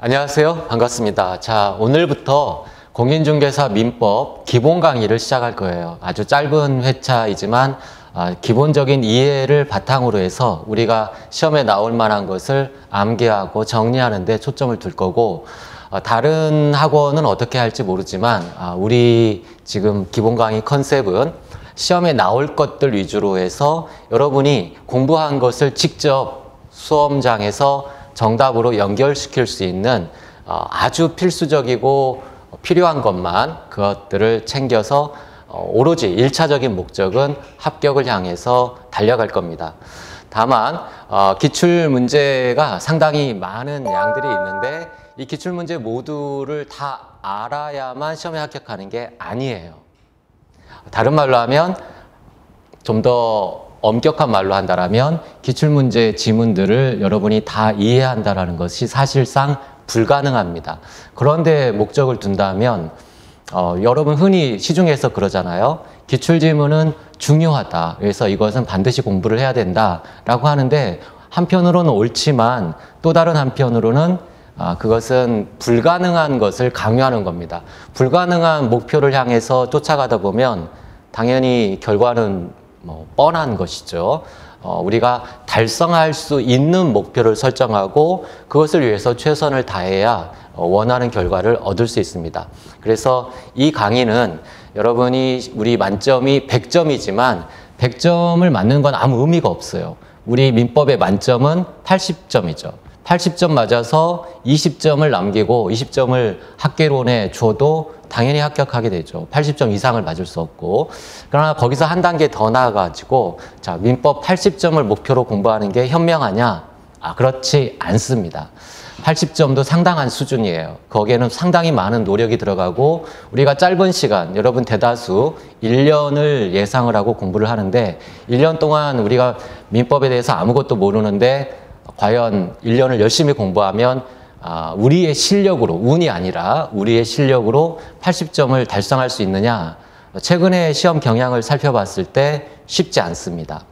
안녕하세요. 반갑습니다. 자, 오늘부터 공인중개사 민법 기본 강의를 시작할 거예요. 아주 짧은 회차이지만 기본적인 이해를 바탕으로 해서 우리가 시험에 나올 만한 것을 암기하고 정리하는 데 초점을 둘 거고, 다른 학원은 어떻게 할지 모르지만 우리 지금 기본 강의 컨셉은 시험에 나올 것들 위주로 해서 여러분이 공부한 것을 직접 수험장에서 정답으로 연결시킬 수 있는 아주 필수적이고 필요한 것만 그것들을 챙겨서 오로지 1차적인 목적은 합격을 향해서 달려갈 겁니다. 다만 기출문제가 상당히 많은 양들이 있는데 이 기출문제 모두를 다 알아야만 시험에 합격하는 게 아니에요. 다른 말로 하면, 좀 더 엄격한 말로 한다면 기출문제 지문들을 여러분이 다 이해한다는 것이 사실상 불가능합니다. 그런데 목적을 둔다면 여러분 흔히 시중에서 그러잖아요. 기출지문은 중요하다. 그래서 이것은 반드시 공부를 해야 된다라고 하는데, 한편으로는 옳지만 또 다른 한편으로는 그것은 불가능한 것을 강요하는 겁니다. 불가능한 목표를 향해서 쫓아가다 보면 당연히 결과는 뻔한 것이죠. 우리가 달성할 수 있는 목표를 설정하고 그것을 위해서 최선을 다해야 원하는 결과를 얻을 수 있습니다. 그래서 이 강의는 여러분이 우리 만점이 100점이지만 100점을 맞는 건 아무 의미가 없어요. 우리 민법의 만점은 80점이죠. 80점 맞아서 20점을 남기고 20점을 학계론에 줘도 당연히 합격하게 되죠. 80점 이상을 맞을 수 없고. 그러나 거기서 한 단계 더 나아가지고 민법 80점을 목표로 공부하는 게 현명하냐? 그렇지 않습니다. 80점도 상당한 수준이에요. 거기에는 상당히 많은 노력이 들어가고, 우리가 짧은 시간, 여러분 대다수 1년을 예상을 하고 공부를 하는데 1년 동안 우리가 민법에 대해서 아무것도 모르는데 과연 1년을 열심히 공부하면 우리의 실력으로, 운이 아니라 우리의 실력으로 80점을 달성할 수 있느냐? 최근에 시험 경향을 살펴봤을 때 쉽지 않습니다.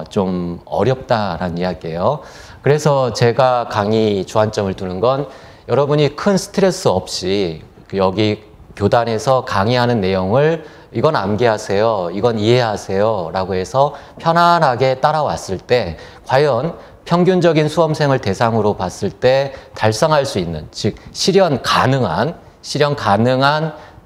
좀 어렵다라는 이야기예요. 그래서 제가 강의 주안점을 두는 건 여러분이 큰 스트레스 없이 여기 교단에서 강의하는 내용을 이건 암기하세요, 이건 이해하세요 라고 해서 편안하게 따라왔을 때 과연 평균적인 수험생을 대상으로 봤을 때 달성할 수 있는, 즉 실현 가능한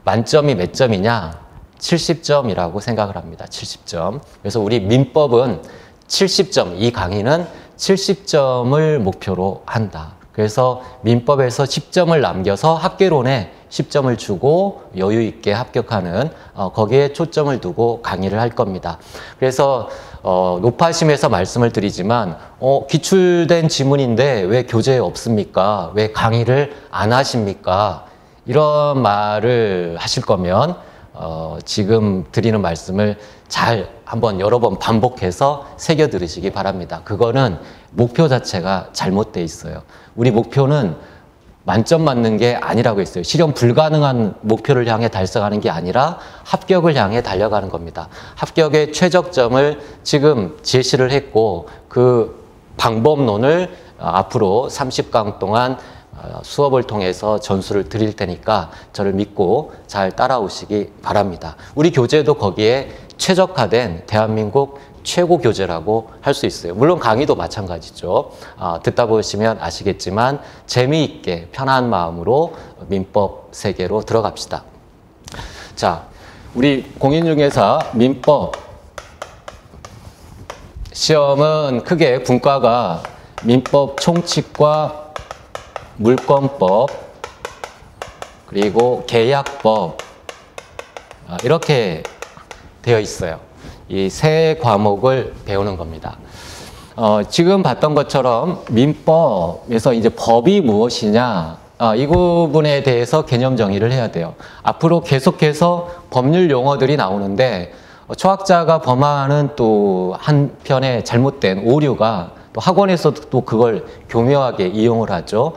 만점이 몇 점이냐? 70점이라고 생각을 합니다. 70점. 그래서 우리 민법은 70점, 이 강의는 70점을 목표로 한다. 그래서 민법에서 10점을 남겨서 학계론에 10점을 주고 여유 있게 합격하는, 거기에 초점을 두고 강의를 할 겁니다. 그래서 노파심에서 말씀을 드리지만 기출된 지문인데 왜 교재에 없습니까? 왜 강의를 안 하십니까? 이런 말을 하실 거면 지금 드리는 말씀을 잘 한번 여러 번 반복해서 새겨 들으시기 바랍니다. 그거는 목표 자체가 잘못돼 있어요. 우리 목표는 만점 맞는 게 아니라고 했어요. 실현 불가능한 목표를 향해 달성하는 게 아니라 합격을 향해 달려가는 겁니다. 합격의 최적점을 지금 제시를 했고, 그 방법론을 앞으로 30강 동안 수업을 통해서 전수를 드릴 테니까 저를 믿고 잘 따라오시기 바랍니다. 우리 교재도 거기에 최적화된 대한민국 최고 교재라고 할 수 있어요. 물론 강의도 마찬가지죠. 듣다 보시면 아시겠지만 재미있게 편한 마음으로 민법 세계로 들어갑시다. 자, 우리 공인중개사 민법 시험은 크게 분과가 민법 총칙과 물권법 그리고 계약법 이렇게 되어 있어요. 이 세 과목을 배우는 겁니다. 지금 봤던 것처럼 민법에서 이제 법이 무엇이냐, 이 부분에 대해서 개념 정의를 해야 돼요. 앞으로 계속해서 법률 용어들이 나오는데 초학자가 범하는 또 한편의 잘못된 오류가, 또 학원에서도 또 그걸 교묘하게 이용을 하죠.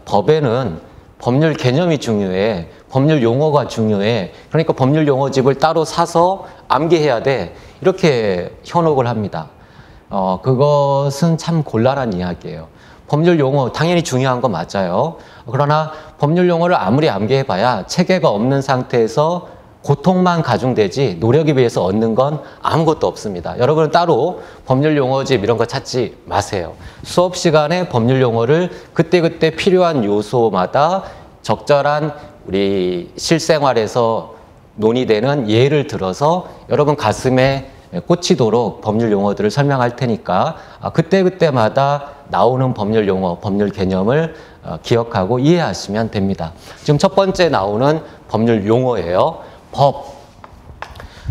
법에는 법률 개념이 중요해, 법률 용어가 중요해, 그러니까 법률 용어집을 따로 사서 암기해야 돼, 이렇게 현혹을 합니다. 그것은 참 곤란한 이야기예요. 법률 용어 당연히 중요한 거 맞아요. 그러나 법률 용어를 아무리 암기해봐야 체계가 없는 상태에서 고통만 가중되지 노력에 비해서 얻는 건 아무것도 없습니다. 여러분은 따로 법률 용어집 이런 거 찾지 마세요. 수업 시간에 법률 용어를 그때그때 필요한 요소마다 적절한 우리 실생활에서 논의되는 예를 들어서 여러분 가슴에 꽂히도록 법률 용어들을 설명할 테니까 그때그때마다 나오는 법률 용어, 법률 개념을 기억하고 이해하시면 됩니다. 지금 첫 번째 나오는 법률 용어예요. 법,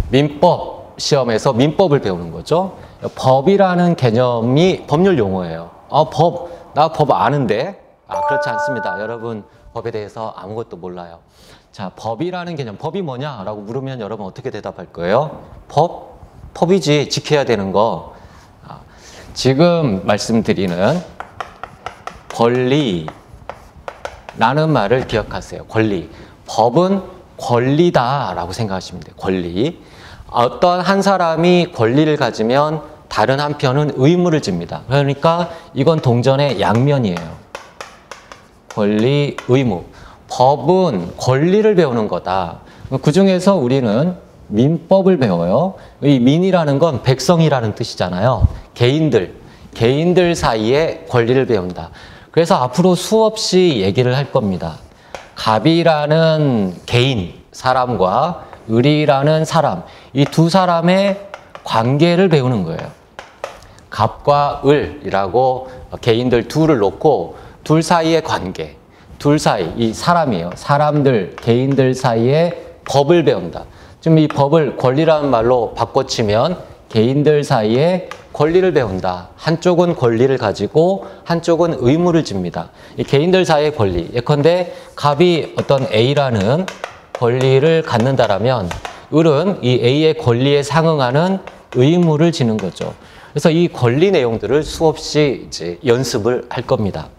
민법 시험에서 민법을 배우는 거죠. 법이라는 개념이 법률 용어예요. 나 법 아는데? 그렇지 않습니다. 여러분 법에 대해서 아무것도 몰라요. 자, 법이라는 개념, 법이 뭐냐라고 물으면 여러분 어떻게 대답할 거예요? 법이지, 지켜야 되는 거. 지금 말씀드리는 권리라는 말을 기억하세요. 권리. 법은 권리다라고 생각하시면 돼요. 권리. 어떤 한 사람이 권리를 가지면 다른 한편은 의무를 집니다. 그러니까 이건 동전의 양면이에요. 권리, 의무. 법은 권리를 배우는 거다. 그 중에서 우리는 민법을 배워요. 이 민이라는 건 백성이라는 뜻이잖아요. 개인들 사이에 권리를 배운다. 그래서 앞으로 수없이 얘기를 할 겁니다. 갑이라는 개인, 사람과 을이라는 사람, 이 두 사람의 관계를 배우는 거예요. 갑과 을이라고 개인들 둘을 놓고 둘 사이의 관계, 둘 사이, 이 사람이에요. 사람들, 개인들 사이의 법을 배운다. 지금 이 법을 권리라는 말로 바꿔치면 개인들 사이에 권리를 배운다. 한쪽은 권리를 가지고 한쪽은 의무를 집니다. 이 개인들 사이의 권리. 예컨대 갑이 어떤 A라는 권리를 갖는다라면 을은 이 A의 권리에 상응하는 의무를 지는 거죠. 그래서 이 권리 내용들을 수없이 이제 연습을 할 겁니다.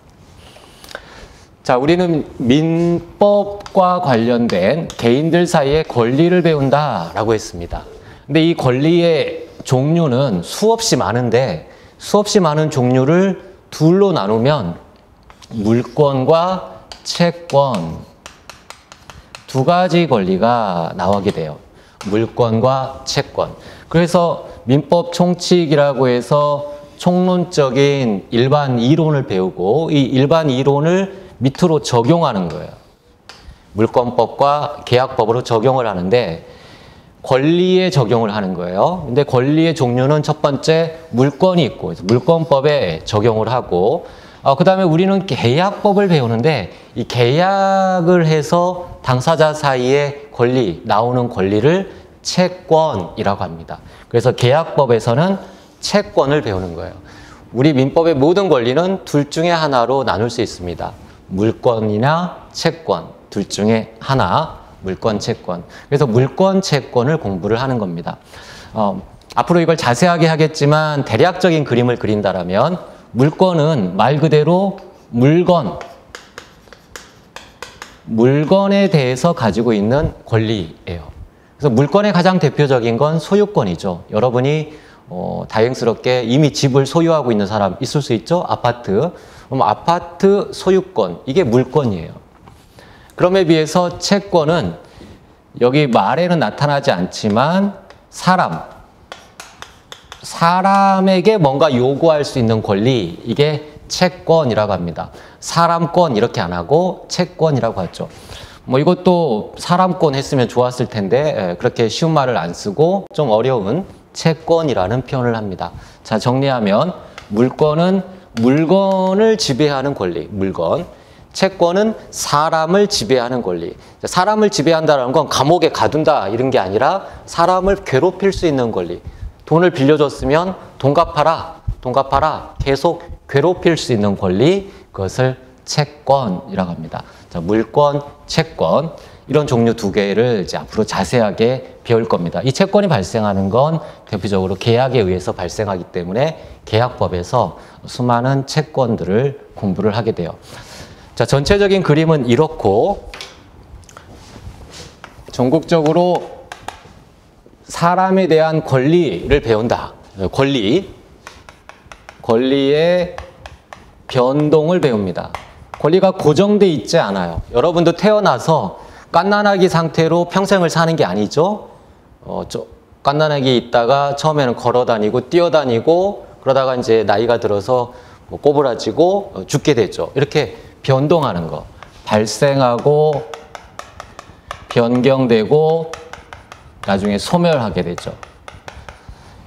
자, 우리는 민법과 관련된 개인들 사이의 권리를 배운다라고 했습니다. 근데 이 권리의 종류는 수없이 많은데 수없이 많은 종류를 둘로 나누면 물권과 채권 두 가지 권리가 나오게 돼요. 물권과 채권. 그래서 민법 총칙이라고 해서 총론적인 일반 이론을 배우고 이 일반 이론을 밑으로 적용하는 거예요. 물권법과 계약법으로 적용을 하는데 권리에 적용을 하는 거예요. 근데 권리의 종류는 첫 번째 물권이 있고 그래서 물권법에 적용을 하고 그 다음에 우리는 계약법을 배우는데 이 계약을 해서 당사자 사이의 권리, 나오는 권리를 채권이라고 합니다. 그래서 계약법에서는 채권을 배우는 거예요. 우리 민법의 모든 권리는 둘 중에 하나로 나눌 수 있습니다. 물권이나 채권, 둘 중에 하나, 물권, 채권. 그래서 물권, 채권을 공부를 하는 겁니다. 앞으로 이걸 자세하게 하겠지만 대략적인 그림을 그린다라면 물권은 말 그대로 물건에 대해서 가지고 있는 권리예요. 그래서 물건의 가장 대표적인 건 소유권이죠. 여러분이 다행스럽게 이미 집을 소유하고 있는 사람 있을 수 있죠? 아파트. 그럼 아파트 소유권, 이게 물권이에요. 그럼에 비해서 채권은 여기 말에는 나타나지 않지만 사람에게 뭔가 요구할 수 있는 권리, 이게 채권이라고 합니다. 사람권 이렇게 안 하고 채권이라고 하죠. 이것도 사람권 했으면 좋았을 텐데 그렇게 쉬운 말을 안 쓰고 좀 어려운 채권이라는 표현을 합니다. 자, 정리하면 물권은 물건을 지배하는 권리, 물건. 채권은 사람을 지배하는 권리. 사람을 지배한다는 건 감옥에 가둔다 이런 게 아니라 사람을 괴롭힐 수 있는 권리. 돈을 빌려줬으면 돈 갚아라 계속 괴롭힐 수 있는 권리, 그것을 채권이라고 합니다. 자, 물권, 채권 이런 종류 두 개를 이제 앞으로 자세하게 배울 겁니다. 이 채권이 발생하는 건 대표적으로 계약에 의해서 발생하기 때문에 계약법에서 수많은 채권들을 공부를 하게 돼요. 자, 전체적인 그림은 이렇고 전국적으로 사람에 대한 권리를 배운다. 권리의 변동을 배웁니다. 권리가 고정돼 있지 않아요. 여러분도 태어나서 갓난아기 상태로 평생을 사는 게 아니죠. 갓난아기 있다가 처음에는 걸어 다니고 뛰어다니고 그러다가 이제 나이가 들어서 뭐 꼬부라지고 죽게 되죠. 이렇게 변동하는 거. 발생하고 변경되고 나중에 소멸하게 되죠.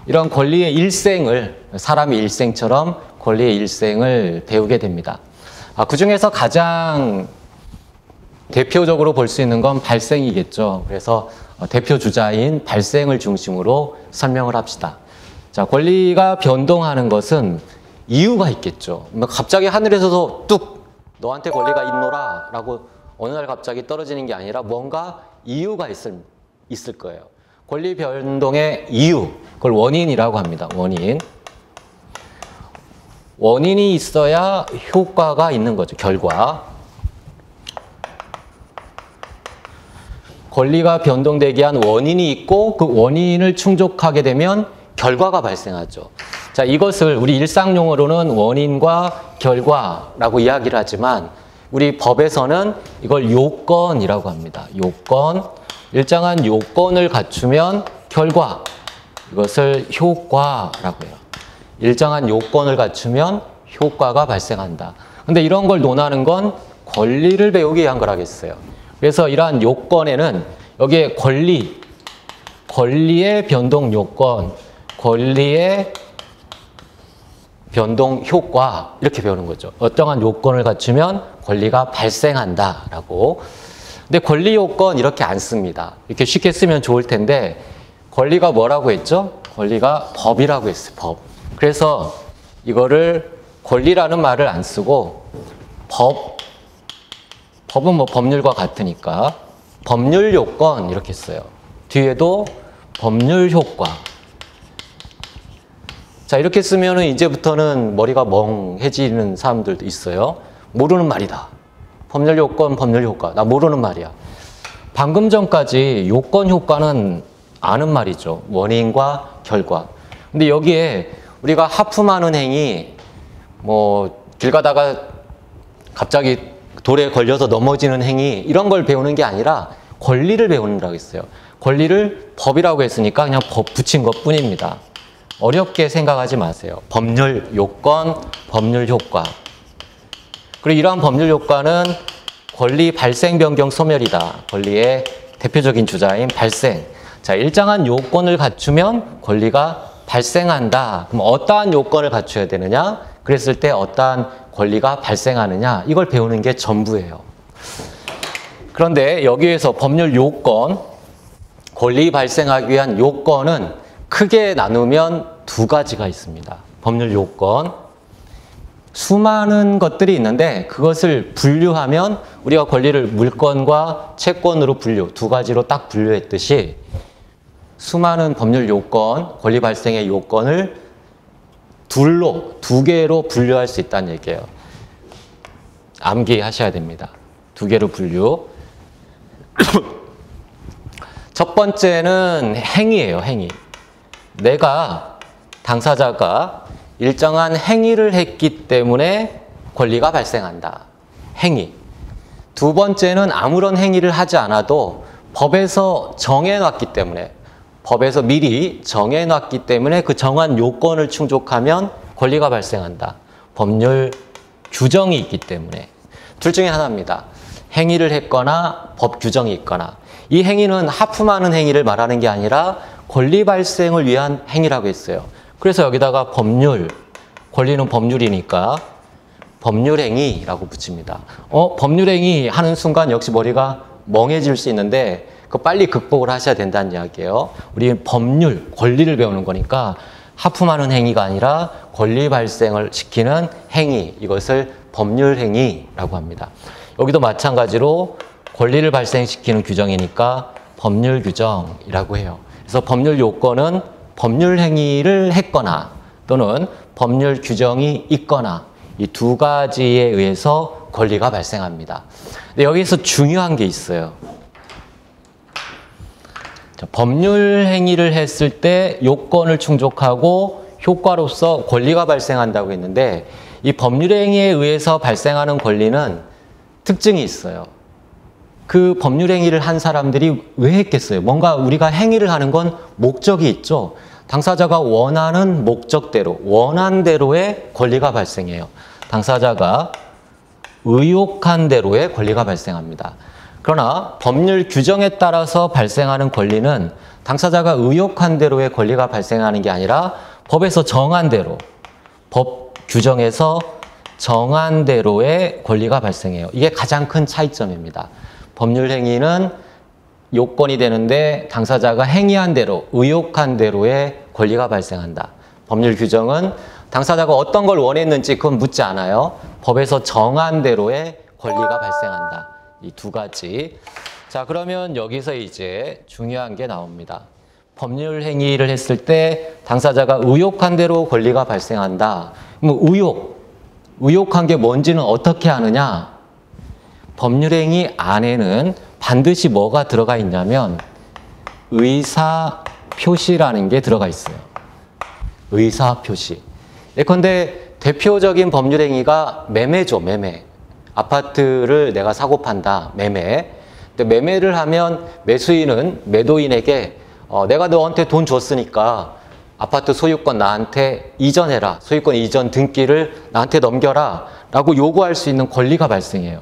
이런 권리의 일생을, 사람의 일생처럼 권리의 일생을 배우게 됩니다. 그 중에서 가장 대표적으로 볼 수 있는 건 발생이겠죠. 그래서 대표 주자인 발생을 중심으로 설명을 합시다. 자, 권리가 변동하는 것은 이유가 있겠죠. 갑자기 하늘에서도 뚝 너한테 권리가 있노라 라고 어느 날 갑자기 떨어지는 게 아니라 뭔가 이유가 있을 거예요. 권리 변동의 이유, 그걸 원인이라고 합니다. 원인. 원인이 있어야 효과가 있는 거죠. 결과. 권리가 변동되게 한 원인이 있고 그 원인을 충족하게 되면 결과가 발생하죠. 자, 이것을 우리 일상용어로는 원인과 결과라고 이야기를 하지만 우리 법에서는 이걸 요건이라고 합니다. 요건. 일정한 요건을 갖추면 결과. 이것을 효과라고 해요. 일정한 요건을 갖추면 효과가 발생한다. 근데 이런 걸 논하는 건 권리를 배우기 위한 거라겠어요. 그래서 이러한 요건에는 여기에 권리의 변동 요건, 권리의 변동 효과 이렇게 배우는 거죠. 어떠한 요건을 갖추면 권리가 발생한다라고. 근데 권리 요건 이렇게 안 씁니다. 이렇게 쉽게 쓰면 좋을 텐데 권리가 뭐라고 했죠? 권리가 법이라고 했어요. 법. 그래서 이거를 권리라는 말을 안 쓰고 법은 뭐 법률과 같으니까 법률 요건 이렇게 써요. 뒤에도 법률 효과. 자, 이렇게 쓰면은 이제부터는 머리가 멍해지는 사람들도 있어요. 모르는 말이다. 법률 요건, 법률 효과. 나 모르는 말이야. 방금 전까지 요건 효과는 아는 말이죠. 원인과 결과. 근데 여기에 우리가 하품하는 행위, 뭐 길 가다가 갑자기 돌에 걸려서 넘어지는 행위 이런 걸 배우는 게 아니라 권리를 배우는다고 했어요. 권리를 법이라고 했으니까 그냥 법 붙인 것 뿐입니다. 어렵게 생각하지 마세요. 법률 요건, 법률 효과. 그리고 이러한 법률 효과는 권리 발생, 변경, 소멸이다. 권리의 대표적인 주자인 발생. 자, 일정한 요건을 갖추면 권리가 발생한다. 그럼 어떠한 요건을 갖춰야 되느냐? 그랬을 때 어떠한 권리가 발생하느냐? 이걸 배우는 게 전부예요. 그런데 여기에서 법률 요건, 권리 발생하기 위한 요건은 크게 나누면 두 가지가 있습니다. 법률 요건. 수많은 것들이 있는데 그것을 분류하면 우리가 권리를 물권과 채권으로 두 가지로 딱 분류했듯이 수많은 법률 요건, 권리 발생의 요건을 두 개로 분류할 수 있다는 얘기예요. 암기하셔야 됩니다. 두 개로 분류. 첫 번째는 행위예요, 행위. 당사자가 일정한 행위를 했기 때문에 권리가 발생한다. 행위. 두 번째는 아무런 행위를 하지 않아도 법에서 정해놨기 때문에 법에서 미리 정해놨기 때문에 그 정한 요건을 충족하면 권리가 발생한다. 법률 규정이 있기 때문에. 둘 중에 하나입니다. 행위를 했거나 법 규정이 있거나. 이 행위는 하품하는 행위를 말하는 게 아니라 권리 발생을 위한 행위라고 했어요. 그래서 여기다가 법률, 권리는 법률이니까 법률행위라고 붙입니다. 법률행위 하는 순간 역시 머리가 멍해질 수 있는데 그 빨리 극복을 하셔야 된다는 이야기예요. 우리 법률, 권리를 배우는 거니까 하품하는 행위가 아니라 권리 발생을 시키는 행위, 이것을 법률행위라고 합니다. 여기도 마찬가지로 권리를 발생시키는 규정이니까 법률 규정이라고 해요. 그래서 법률 요건은 법률 행위를 했거나 또는 법률 규정이 있거나 이 두 가지에 의해서 권리가 발생합니다. 근데 여기서 중요한 게 있어요. 법률 행위를 했을 때 요건을 충족하고 효과로서 권리가 발생한다고 했는데 이 법률행위에 의해서 발생하는 권리는 특징이 있어요. 그 법률행위를 한 사람들이 왜 했겠어요? 뭔가 우리가 행위를 하는 건 목적이 있죠. 당사자가 원하는 목적대로, 원한 대로의 권리가 발생해요. 당사자가 의욕한 대로의 권리가 발생합니다. 그러나 법률 규정에 따라서 발생하는 권리는 당사자가 의욕한 대로의 권리가 발생하는 게 아니라 법에서 정한 대로, 법 규정에서 정한 대로의 권리가 발생해요. 이게 가장 큰 차이점입니다. 법률 행위는 요건이 되는데 당사자가 행위한 대로, 의욕한 대로의 권리가 발생한다. 법률 규정은 당사자가 어떤 걸 원했는지 그건 묻지 않아요. 법에서 정한 대로의 권리가 발생한다. 이 두 가지. 자, 그러면 여기서 이제 중요한 게 나옵니다. 법률 행위를 했을 때 당사자가 의욕한 대로 권리가 발생한다. 그럼 의욕한 게 뭔지는 어떻게 아느냐? 법률 행위 안에는 반드시 뭐가 들어가 있냐면 의사 표시라는 게 들어가 있어요. 의사 표시. 예컨대 대표적인 법률 행위가 매매죠, 매매. 아파트를 내가 사고 판다, 매매. 근데 매매를 하면 매수인은 매도인에게 내가 너한테 돈 줬으니까 아파트 소유권 나한테 이전해라. 소유권 이전 등기를 나한테 넘겨라. 라고 요구할 수 있는 권리가 발생해요.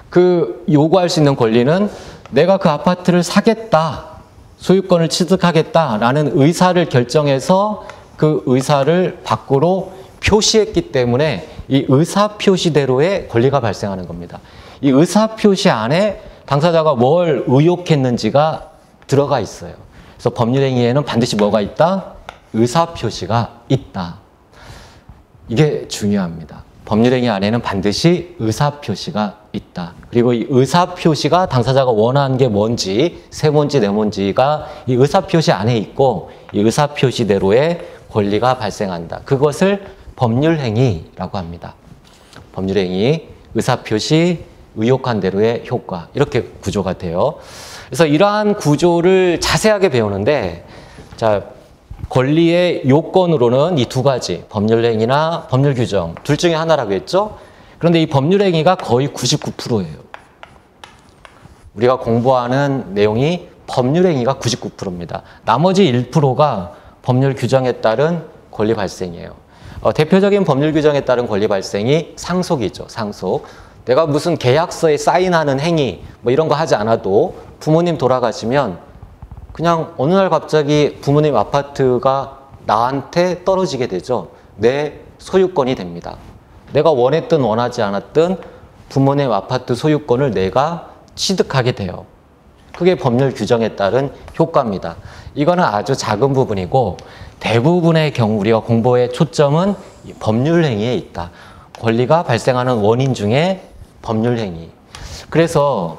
그 요구할 수 있는 권리는 내가 그 아파트를 사겠다. 소유권을 취득하겠다라는 의사를 결정해서 그 의사를 밖으로 표시했기 때문에 이 의사표시대로의 권리가 발생하는 겁니다. 이 의사표시 안에 당사자가 뭘 의욕했는지가 들어가 있어요. 그래서 법률행위에는 반드시 뭐가 있다? 의사표시가 있다. 이게 중요합니다. 법률행위 안에는 반드시 의사표시가 있다. 그리고 이 의사표시가 당사자가 원하는 게 뭔지, 세 뭔지, 네 뭔지가 이 의사표시 안에 있고 이 의사표시대로의 권리가 발생한다. 그것을 법률행위라고 합니다. 법률행위, 의사표시, 의욕한 대로의 효과 이렇게 구조가 돼요. 그래서 이러한 구조를 자세하게 배우는데 자, 권리의 요건으로는 이 두 가지, 법률행위나 법률규정 둘 중에 하나라고 했죠. 그런데 이 법률행위가 거의 99%예요. 우리가 공부하는 내용이 법률행위가 99%입니다. 나머지 1%가 법률규정에 따른 권리 발생이에요. 대표적인 법률규정에 따른 권리 발생이 상속이죠. 상속. 내가 무슨 계약서에 사인하는 행위 뭐 이런 거 하지 않아도 부모님 돌아가시면 그냥 어느 날 갑자기 부모님 아파트가 나한테 떨어지게 되죠. 내 소유권이 됩니다. 내가 원했든 원하지 않았든 부모님 아파트 소유권을 내가 취득하게 돼요. 그게 법률 규정에 따른 효과입니다. 이거는 아주 작은 부분이고 대부분의 경우 우리가 공부의 초점은 법률 행위에 있다. 권리가 발생하는 원인 중에 법률 행위. 그래서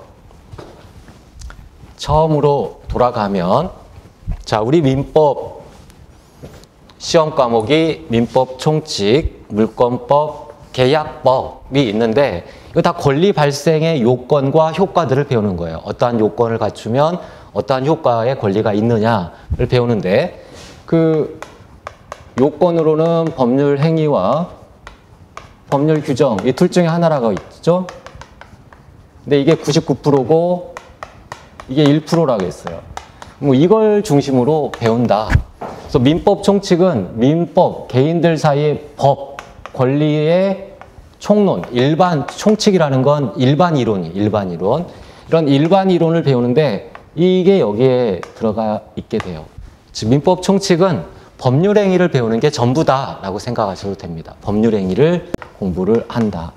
처음으로 돌아가면 자, 우리 민법 시험 과목이 민법 총칙, 물권법, 계약법이 있는데 이거 다 권리 발생의 요건과 효과들을 배우는 거예요. 어떠한 요건을 갖추면 어떠한 효과의 권리가 있느냐를 배우는데 그 요건으로는 법률 행위와 법률 규정 이 둘 중에 하나라고 있죠. 근데 이게 99%고 이게 1%라고 했어요. 뭐 이걸 중심으로 배운다. 그래서 민법 총칙은 민법, 개인들 사이의 법, 권리의 총론, 일반 총칙이라는 건 일반 이론이 일반 이론. 이런 일반 이론을 배우는데 이게 여기에 들어가 있게 돼요. 즉 민법 총칙은 법률 행위를 배우는 게 전부다라고 생각하셔도 됩니다. 법률 행위를 공부를 한다.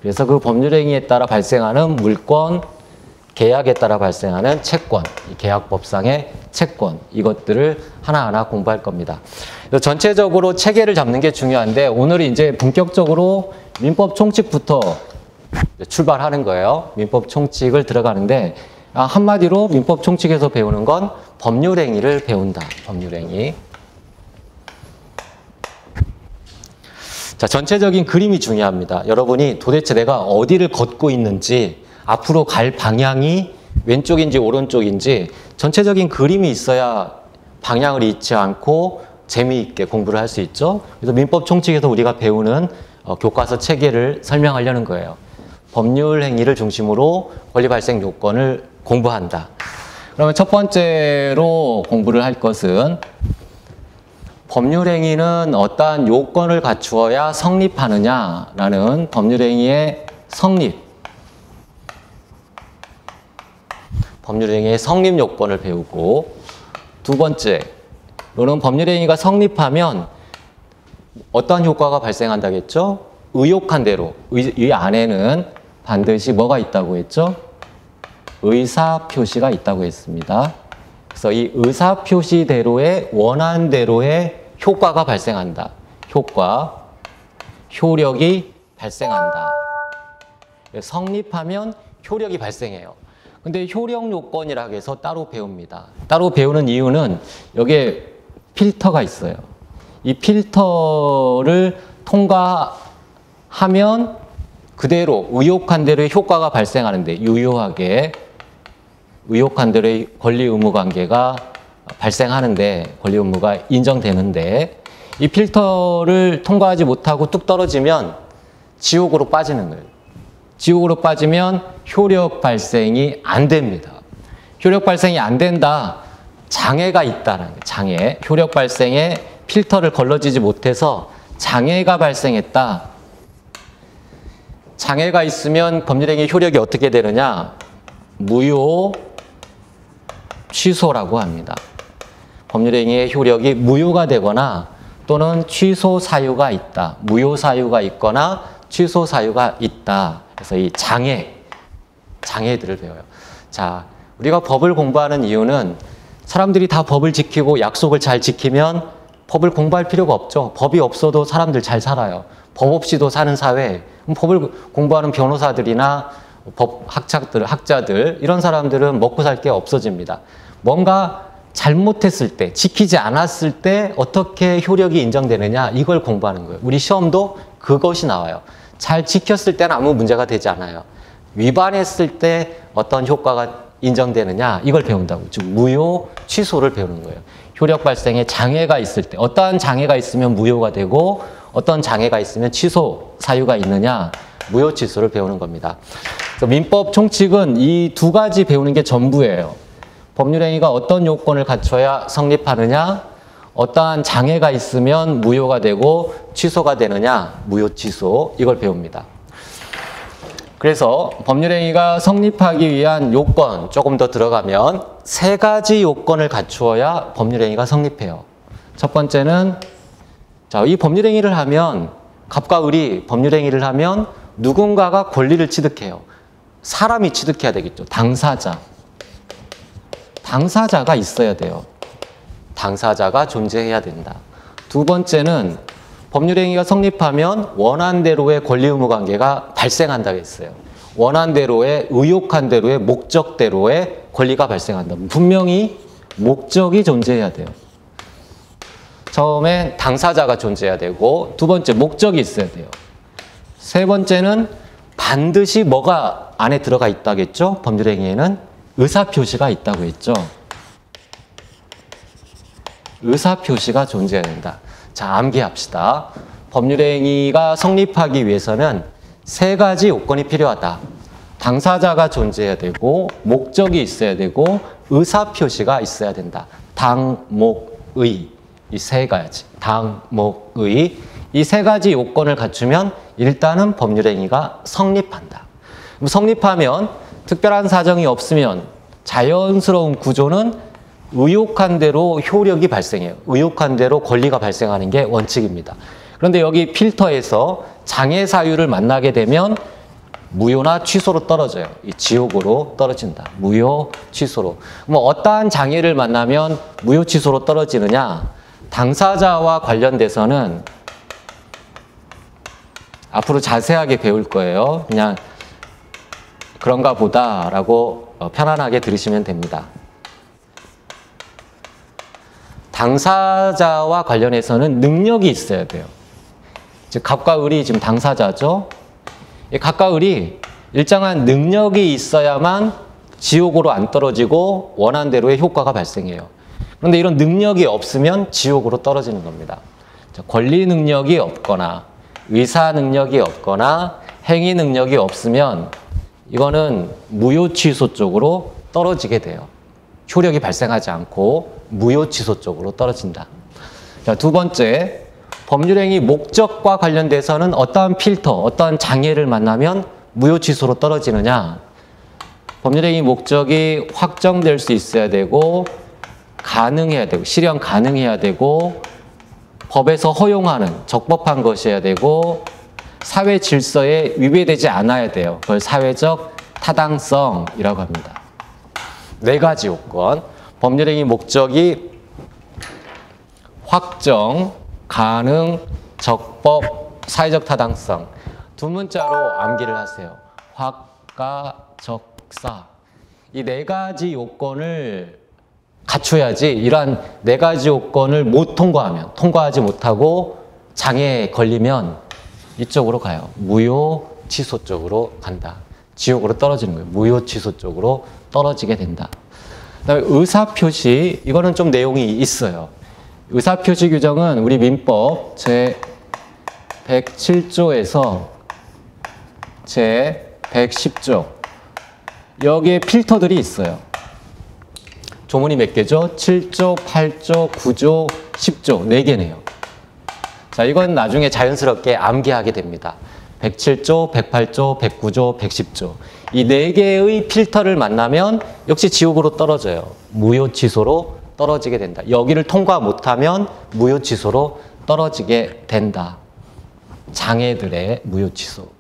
그래서 그 법률 행위에 따라 발생하는 물권, 계약에 따라 발생하는 채권, 이 계약법상의 채권 이것들을 하나하나 공부할 겁니다. 전체적으로 체계를 잡는 게 중요한데 오늘은 이제 본격적으로 민법 총칙부터 출발하는 거예요. 민법 총칙을 들어가는데 한마디로 민법 총칙에서 배우는 건 법률 행위를 배운다. 법률 행위. 자, 전체적인 그림이 중요합니다. 여러분이 도대체 내가 어디를 걷고 있는지 앞으로 갈 방향이 왼쪽인지 오른쪽인지 전체적인 그림이 있어야 방향을 잃지 않고 재미있게 공부를 할 수 있죠. 그래서 민법 총칙에서 우리가 배우는 교과서 체계를 설명하려는 거예요. 법률 행위를 중심으로 권리 발생 요건을 공부한다. 그러면 첫 번째로 공부를 할 것은 법률 행위는 어떠한 요건을 갖추어야 성립하느냐라는 법률 행위의 성립. 법률 행위의 성립 요건을 배우고, 두 번째로는 법률 행위가 성립하면 어떠한 효과가 발생한다겠죠? 의욕한 대로. 이 안에는 반드시 뭐가 있다고 했죠? 의사 표시가 있다고 했습니다. 그래서 이 의사 표시대로의 원한대로의 효과가 발생한다. 효력이 발생한다. 성립하면 효력이 발생해요. 근데 효력 요건이라고 해서 따로 배웁니다. 따로 배우는 이유는 여기에 필터가 있어요. 이 필터를 통과하면 그대로 의욕한 대로의 효과가 발생하는데, 유효하게 의욕한 대로의 권리 의무 관계가 발생하는데, 권리 의무가 인정되는데, 이 필터를 통과하지 못하고 뚝 떨어지면 지옥으로 빠지는 거예요. 지옥으로 빠지면 효력 발생이 안 됩니다. 효력 발생이 안 된다. 장애가 있다는 거예요. 장애. 효력 발생에 필터를 걸러지지 못해서 장애가 발생했다. 장애가 있으면 법률행위 효력이 어떻게 되느냐? 무효 취소라고 합니다. 법률행위의 효력이 무효가 되거나 또는 취소 사유가 있다. 무효 사유가 있거나 취소 사유가 있다. 그래서 이 장애들을 배워요. 자, 우리가 법을 공부하는 이유는 사람들이 다 법을 지키고 약속을 잘 지키면 법을 공부할 필요가 없죠. 법이 없어도 사람들 잘 살아요. 법 없이도 사는 사회, 법을 공부하는 변호사들이나 법 학자들, 이런 사람들은 먹고 살 게 없어집니다. 뭔가 잘못했을 때, 지키지 않았을 때 어떻게 효력이 인정되느냐, 이걸 공부하는 거예요. 우리 시험도 그것이 나와요. 잘 지켰을 때는 아무 문제가 되지 않아요. 위반했을 때 어떤 효과가 인정되느냐, 이걸 배운다고. 즉 무효 취소를 배우는 거예요. 효력 발생에 장애가 있을 때, 어떠한 장애가 있으면 무효가 되고 어떤 장애가 있으면 취소 사유가 있느냐, 무효 취소를 배우는 겁니다. 그래서 민법 총칙은 이 두 가지 배우는 게 전부예요. 법률행위가 어떤 요건을 갖춰야 성립하느냐, 어떠한 장애가 있으면 무효가 되고 취소가 되느냐, 무효 취소, 이걸 배웁니다. 그래서 법률행위가 성립하기 위한 요건 조금 더 들어가면 세 가지 요건을 갖추어야 법률행위가 성립해요. 첫 번째는, 자, 이 법률행위를 하면, 갑과 을이 법률행위를 하면 누군가가 권리를 취득해요. 사람이 취득해야 되겠죠. 당사자가 있어야 돼요. 당사자가 존재해야 된다. 두 번째는 법률행위가 성립하면 원한대로의 권리 의무 관계가 발생한다고 했어요. 원한대로의, 의욕한 대로의, 목적대로의 권리가 발생한다. 분명히 목적이 존재해야 돼요. 처음에 당사자가 존재해야 되고, 두 번째 목적이 있어야 돼요. 세 번째는 반드시 뭐가 안에 들어가 있다겠죠? 법률행위에는 의사표시가 있다고 했죠. 의사표시가 존재해야 된다. 자, 암기합시다. 법률행위가 성립하기 위해서는 세 가지 요건이 필요하다. 당사자가 존재해야 되고, 목적이 있어야 되고, 의사표시가 있어야 된다. 당, 목, 의. 이 세 가지. 당, 목, 의. 이 세 가지 요건을 갖추면 일단은 법률행위가 성립한다. 성립하면 특별한 사정이 없으면 자연스러운 구조는 의욕한 대로 효력이 발생해요. 의욕한 대로 권리가 발생하는 게 원칙입니다. 그런데 여기 필터에서 장애 사유를 만나게 되면 무효나 취소로 떨어져요. 이 지옥으로 떨어진다. 무효, 취소로. 뭐 어떠한 장애를 만나면 무효, 취소로 떨어지느냐? 당사자와 관련돼서는 앞으로 자세하게 배울 거예요. 그냥 그런가 보다라고 편안하게 들으시면 됩니다. 당사자와 관련해서는 능력이 있어야 돼요. 즉 갑과 을이 지금 당사자죠. 이 갑과 을이 일정한 능력이 있어야만 지옥으로 안 떨어지고 원한대로의 효과가 발생해요. 그런데 이런 능력이 없으면 지옥으로 떨어지는 겁니다. 자, 권리 능력이 없거나 의사 능력이 없거나 행위 능력이 없으면 이거는 무효 취소 쪽으로 떨어지게 돼요. 효력이 발생하지 않고 무효 취소 쪽으로 떨어진다. 자, 두 번째, 법률행위 목적과 관련돼서는 어떠한 필터, 어떠한 장애를 만나면 무효 취소로 떨어지느냐? 법률행위 목적이 확정될 수 있어야 되고 가능해야 되고 실현 가능해야 되고 법에서 허용하는 적법한 것이어야 되고 사회 질서에 위배되지 않아야 돼요. 그걸 사회적 타당성이라고 합니다. 네 가지 요건. 법률행위 목적이 확정, 가능, 적법, 사회적 타당성. 두 문자로 암기를 하세요. 확가, 적사. 이 네 가지 요건을 갖춰야지 이러한 네 가지 요건을 못 통과하면, 통과하지 못하고 장애에 걸리면 이쪽으로 가요. 무효 취소 쪽으로 간다. 지옥으로 떨어지는 거예요. 무효 취소 쪽으로 떨어지게 된다. 그다음에 의사표시, 이거는 좀 내용이 있어요. 의사표시 규정은 우리 민법 제 107조에서 제 110조 여기에 필터들이 있어요. 조문이 몇 개죠? 7조, 8조, 9조, 10조 4개네요. 자, 이건 나중에 자연스럽게 암기하게 됩니다. 107조, 108조, 109조, 110조 이 4개의 필터를 만나면 역시 지옥으로 떨어져요. 무효 취소로 떨어지게 된다. 여기를 통과 못하면 무효 취소로 떨어지게 된다. 장애들의 무효 취소.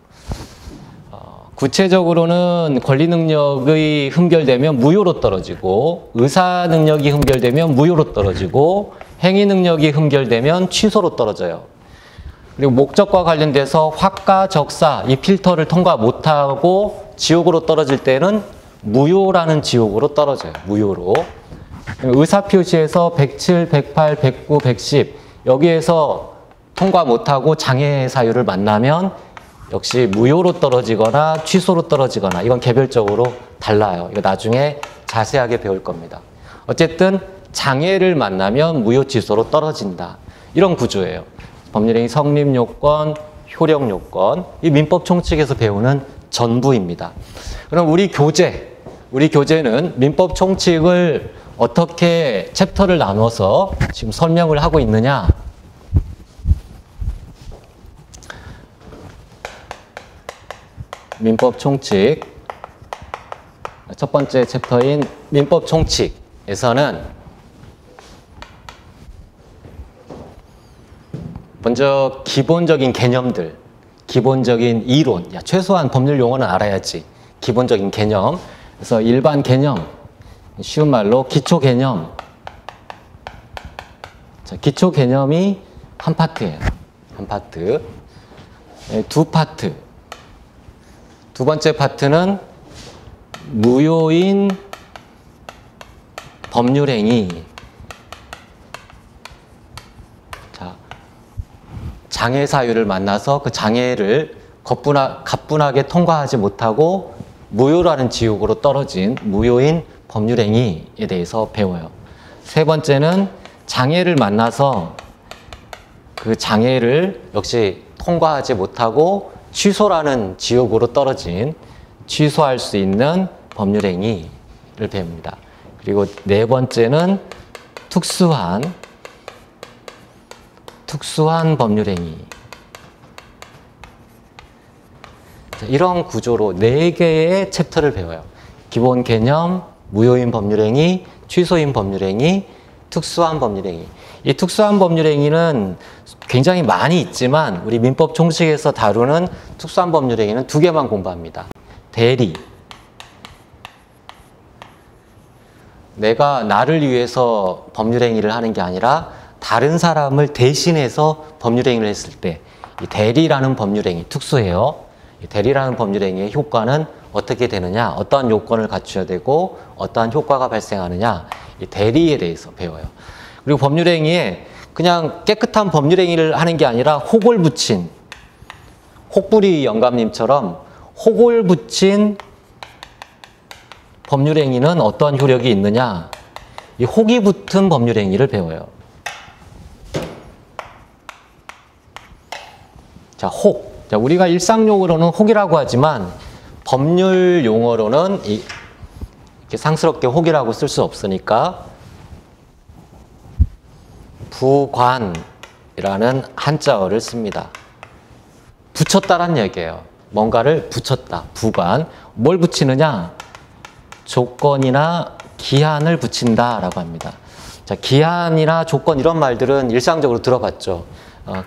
구체적으로는 권리 능력이 흠결되면 무효로 떨어지고 의사 능력이 흠결되면 무효로 떨어지고 행위 능력이 흠결되면 취소로 떨어져요. 그리고 목적과 관련돼서 확가, 적사 이 필터를 통과 못하고 지옥으로 떨어질 때는 무효라는 지옥으로 떨어져요. 무효로. 의사표시에서 107, 108, 109, 110 여기에서 통과 못하고 장애 사유를 만나면 역시 무효로 떨어지거나 취소로 떨어지거나 이건 개별적으로 달라요. 이거 나중에 자세하게 배울 겁니다. 어쨌든 장애를 만나면 무효 취소로 떨어진다. 이런 구조예요. 법률행위 성립 요건, 효력 요건 이 민법 총칙에서 배우는 전부입니다. 그럼 우리 교재는 민법 총칙을 어떻게 챕터를 나눠서 지금 설명을 하고 있느냐? 민법 총칙 첫 번째 챕터인 민법 총칙에서는 먼저 기본적인 개념들, 기본적인 이론, 최소한 법률 용어는 알아야지. 기본적인 개념, 그래서 일반 개념, 쉬운 말로 기초 개념. 자, 기초 개념이 한 파트예요. 한 파트. 두 파트. 두 번째 파트는 무효인 법률행위. 자, 장애 사유를 만나서 그 장애를 가뿐하게 통과하지 못하고 무효라는 지옥으로 떨어진 무효인 법률행위에 대해서 배워요. 세 번째는 장애를 만나서 그 장애를 역시 통과하지 못하고 취소라는 지옥으로 떨어진 취소할 수 있는 법률행위를 배웁니다. 그리고 네 번째는 특수한 법률행위. 이런 구조로 4개의 챕터를 배워요. 기본 개념, 무효인 법률행위, 취소인 법률행위, 특수한 법률행위. 이 특수한 법률행위는 굉장히 많이 있지만 우리 민법 총칙에서 다루는 특수한 법률행위는 2개만 공부합니다. 대리. 내가 나를 위해서 법률행위를 하는 게 아니라 다른 사람을 대신해서 법률행위를 했을 때 이 대리라는 법률행위, 특수해요. 이 대리라는 법률행위의 효과는 어떻게 되느냐, 어떠한 요건을 갖춰야 되고 어떠한 효과가 발생하느냐, 이 대리에 대해서 배워요. 그리고 법률행위에 그냥 깨끗한 법률행위를 하는 게 아니라 혹을 붙인, 혹부리 영감님처럼 혹을 붙인 법률행위는 어떠한 효력이 있느냐, 이 혹이 붙은 법률행위를 배워요. 자, 혹. 자, 우리가 일상용어로는 혹이라고 하지만 법률 용어로는 이렇게 상스럽게 혹이라고 쓸 수 없으니까 부관이라는 한자어를 씁니다. 붙였다란 얘기예요. 뭔가를 붙였다. 부관. 뭘 붙이느냐? 조건이나 기한을 붙인다라고 합니다. 자, 기한이나 조건 이런 말들은 일상적으로 들어봤죠.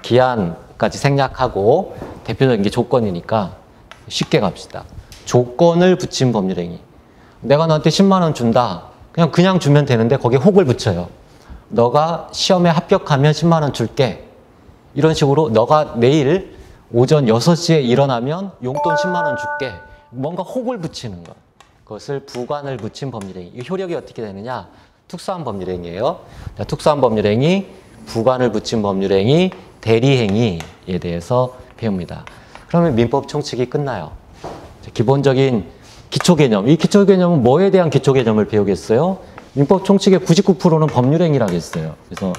기한까지 생략하고 대표적인 게 조건이니까 쉽게 갑시다. 조건을 붙인 법률행위. 내가 너한테 10만 원 준다. 그냥 주면 되는데 거기에 혹을 붙여요. 너가 시험에 합격하면 10만 원 줄게. 이런 식으로 너가 내일 오전 6시에 일어나면 용돈 10만 원 줄게. 뭔가 혹을 붙이는 것. 그것을 부관을 붙인 법률행위. 이 효력이 어떻게 되느냐? 특수한 법률행위예요. 자, 특수한 법률행위, 부관을 붙인 법률행위, 대리행위에 대해서 배웁니다. 그러면 민법 총칙이 끝나요. 자, 기본적인 기초개념. 이 기초개념은 뭐에 대한 기초개념을 배우겠어요? 민법 총칙의 99%는 법률행위라고 했어요. 그래서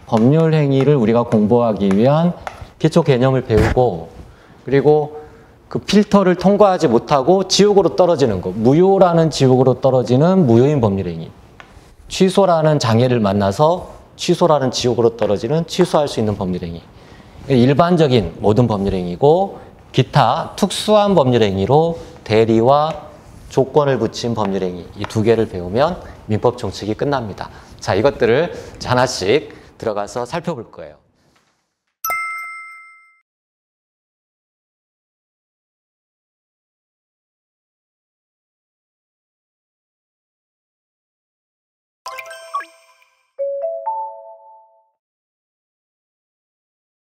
법률행위를 우리가 공부하기 위한 기초개념을 배우고, 그리고 그 필터를 통과하지 못하고 지옥으로 떨어지는 것. 무효라는 지옥으로 떨어지는 무효인 법률행위. 취소라는 장애를 만나서 취소라는 지옥으로 떨어지는 취소할 수 있는 법률행위. 일반적인 모든 법률행위고, 기타 특수한 법률행위로 대리와 조건을 붙인 법률행위, 이 두 개를 배우면 민법 총칙이 끝납니다. 자, 이것들을 하나씩 들어가서 살펴볼 거예요.